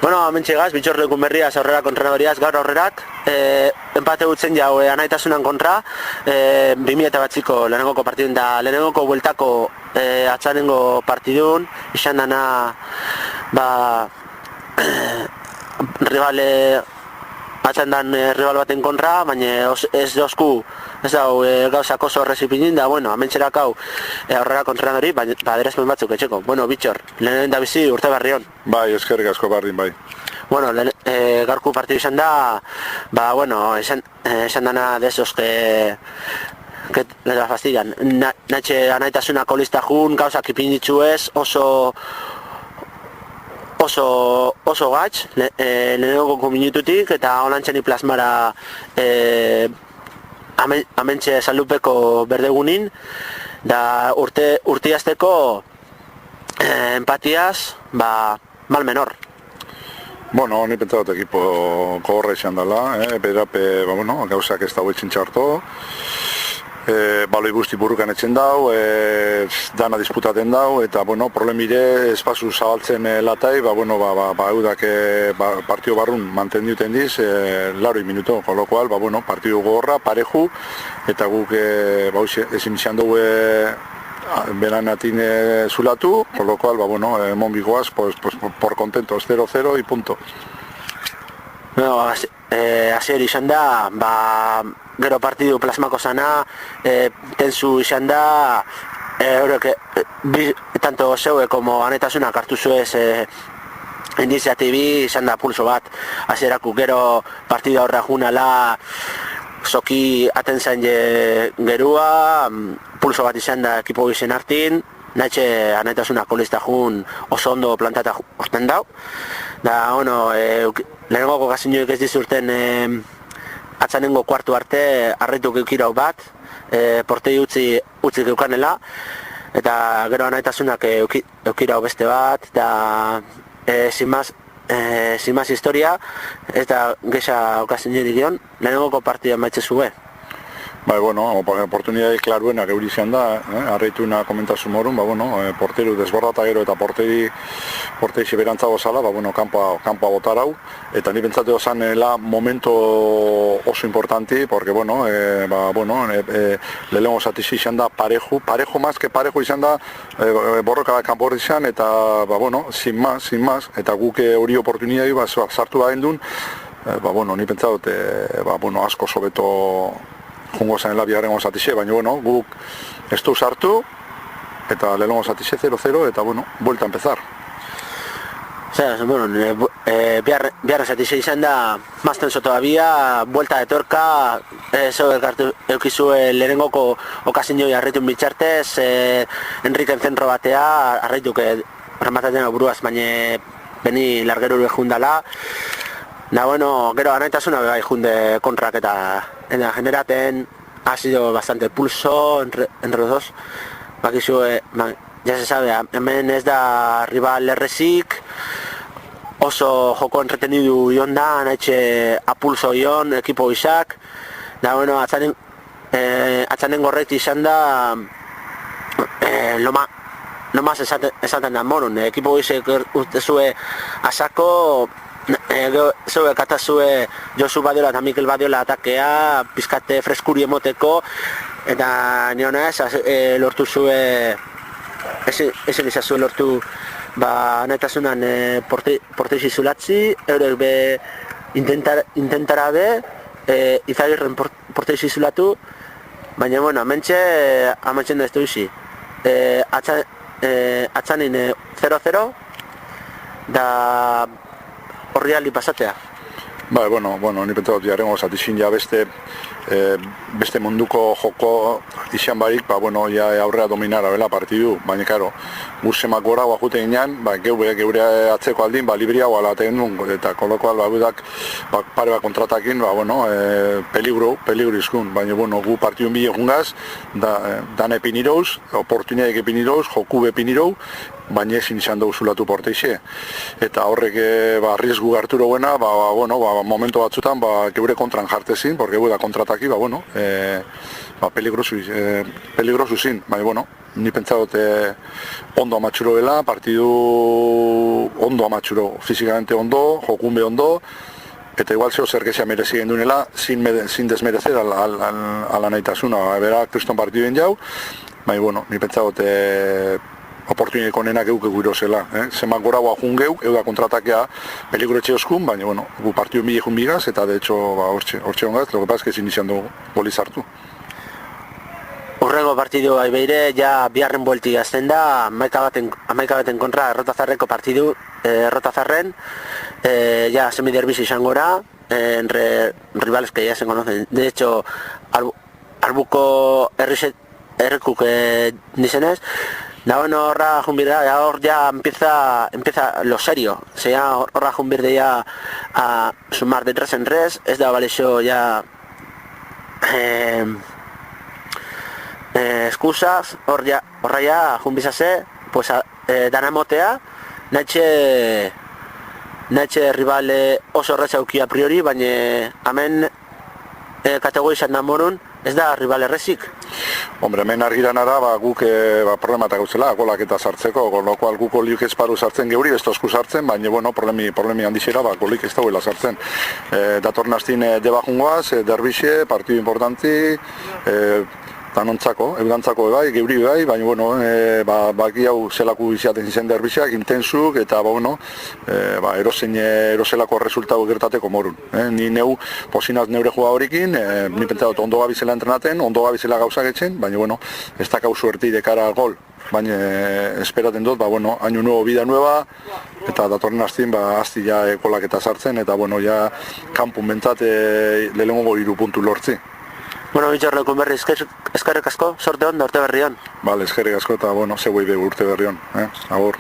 Bueno, mentxegaz, bitxorlekun berriaz aurrera kontrenadoriaz, gaur aurrerak, empate gutzen jau anaitasunan kontra, 2008ko lehenengoko partidun da, lehenengoko bueltako atzanengo partidun, izan dana, rivale atzandan rival baten kontra, baina ez dozku, ez dau gauzak oso horrezipinin da, bueno, amentxerak hau aurrera kontrenadori, baderazpen batzuk etxeko. Bueno, bitxor, lehenen da bizi urte barri hon. Bai, eskerrik asko bardin, bai. Bueno, gaurko partidu izan da, bueno, esan dana desos que les fastidian. Natxe anaitasuna kolista jun, gauzak ipinitzu ez, oso gatz, lehenengoko minututik, eta holantzen plasmara amentxe salupeko berdegunin, da urtiazteko empatiaz, mal menor. Bueno, ni pentsat ekipo gogorra izan dela, berape, gauzak ez dago etxin txarto, baloi guzti burukan etxen dau, dana disputaten dau, eta, problemire espazu zabaltzen latai, eudak partio barrun mantendiuten diz, 80 minuto, con lo cual, partio gogorra, pareju, eta guk ezin izan dugu beran atin zulatu, con lo cual, monbikoaz, por contentos, 0-0 y punto. Bueno, azier izan da, gero partidu plasmako zana, tenzu izan da, tanto zeue como anetasunak hartu zuez iniziatibi izan da pulso bat, azierako gero partidu aurra junala, zoki atentzen gerua, pulso bat izan da ekipo izen hartin, nahetxe anetasunak kolista jun oso ondo plantata orten dau, da, lehenengoko gazinoek ez dizurten atzanengo kuartu arte arretu geukirau bat, portei utzi geukanela, eta gero anaitasunak eukirau beste bat, eta sin más historia, eta gesa okazinerik dion, lehenengoko partida maitze zue. Bai, oportunidade klaruena geuri izan da, arreituna komentazu morun, porteru desbordata gero eta porteri berantzago zala, kanpoa botarau, eta ni pentsatu zanela momento oso importanti, porque, lehenengo zatizi izan da parejo más que parejo izan da, borroka kanpo hori izan, eta, sin más, eta guk hori oportunidade sartu da gendun, ni pentsatu, asko sobeto jungo zanela bigarrengo zatize, baina, guk ez du sartu, eta lehenengo zatize 0-0, eta, vuelta a empezar. Biarra zatize izan da, más tenso todavía, vuelta de torka, eukizue lehenengoko okazinoi arreitun bitxartez, Enriken zentro batea, arreituk remataten buruaz, baina beni largeru behundala, da, gero anaitasuna bai junde kontrak eta generaten ha sido bastante pulso entre los dos. Ya se sabe, hemen ez da rival errezik, oso joko entretenidu ion da, anaixe apulso ion, ekipo izak, da, atzanen gorreti izan da, lo más esaten da moron, ekipo izek urtezue asako, zue katazue Josu Badiola eta Mikel Badiola atakea, pizkate freskuri emoteko, eta niona ez, lortu zue, ezen izazue lortu, anetasunan porteizi zulatzi, eurek be intentara be, izagirren porteizi zulatu, baina, amentxe da ez duzi. Atzanin 0-0, da horri aldi pasatea. Bai, ni pentsatu jarrengo zatizin ja beste munduko joko izan barik, ja aurrea dominara bela partidu, baina, karo, guzemak gora guajute ginean, geure atzeko aldin, libriago alaten duen, eta kolokoal gudak pare bat kontratakin, peligro izkun, baina, gu partidun bile jungaz, dan epinirouz, oportuniadik epinirouz, joku epinirouz, baina ezin izan dugu zulatu porteixe. Eta horrek riesgu hartu duena, momentu batzutan geure kontran jartezin, porque da kontrataki, peligrosu zin, baina, ni pentsa dute ondo amatxuro dela, partidu ondo amatxuro, fizikamente ondo, jokunbe ondo, eta igual zeo zer gezia merezi gendunela, sin desmerecer ala nahitasuna, bera kriston partiduen jau, baina, ni pentsa dute oportuniko nenak euk egurozela. Zeman gora guajun geuk, da kontratakea peligro etxe oskun, baina, gu partidu mila jun bigaz, eta de hecho, hortxe ongaz, lo que pasa es que ezin izan dugu goliz hartu. Urrengo partidu beire, ja biharren buelti azten da, amaika baten kontra Errotazarreko partidu, Errotazarren, ya semiderbiz izan gora, entre rivales que ya se conocen. De hecho, Arbuko errekuk dizenez, da bueno, horra junbirda, hor ya empieza lo serio. O sea, horra junbirda ya a sumar de 3 en 3, ez da balexo ya excusas, horra ya junbizase, pues dana motea, naitxe rivale oso horretza aukia priori, baina hemen kategorizan da morun, ez da rival errezik. Hombre, hemen argiran ara, guk problema eta gauzela, golak eta sartzeko, con lo cual guk oliuk esparu sartzen geuri, ez tosku sartzen, baina, problemi handixera, golik ez dauela sartzen. Datorren hastin debajungoaz, derbixe, partidu importanti, danontzako, eudantzako bai, geuri bai, baina, baki hau zelaku izaten zen derbixak, intensuk, eta, eroselako resultatu gertateko morun. Ni neu posinaz neure joa horikin, ni pentsatu ondo gabizela entrenaten, ondo gabizela gauzak etxen, baina, ez da kau suerti de cara al gol. Baina, esperaten dut, año nuevo, vida nueva, eta datorren hastin, hasti ja kolak eta sartzen, eta, ja, kanpun bentzat lehenengo 3 puntu lortzi. Bueno, bitxorleko berri, eskerrik asko, sorte hon, urte berri hon. Vale, eskerrik asko, eta, zeuei urte berri hon, agur.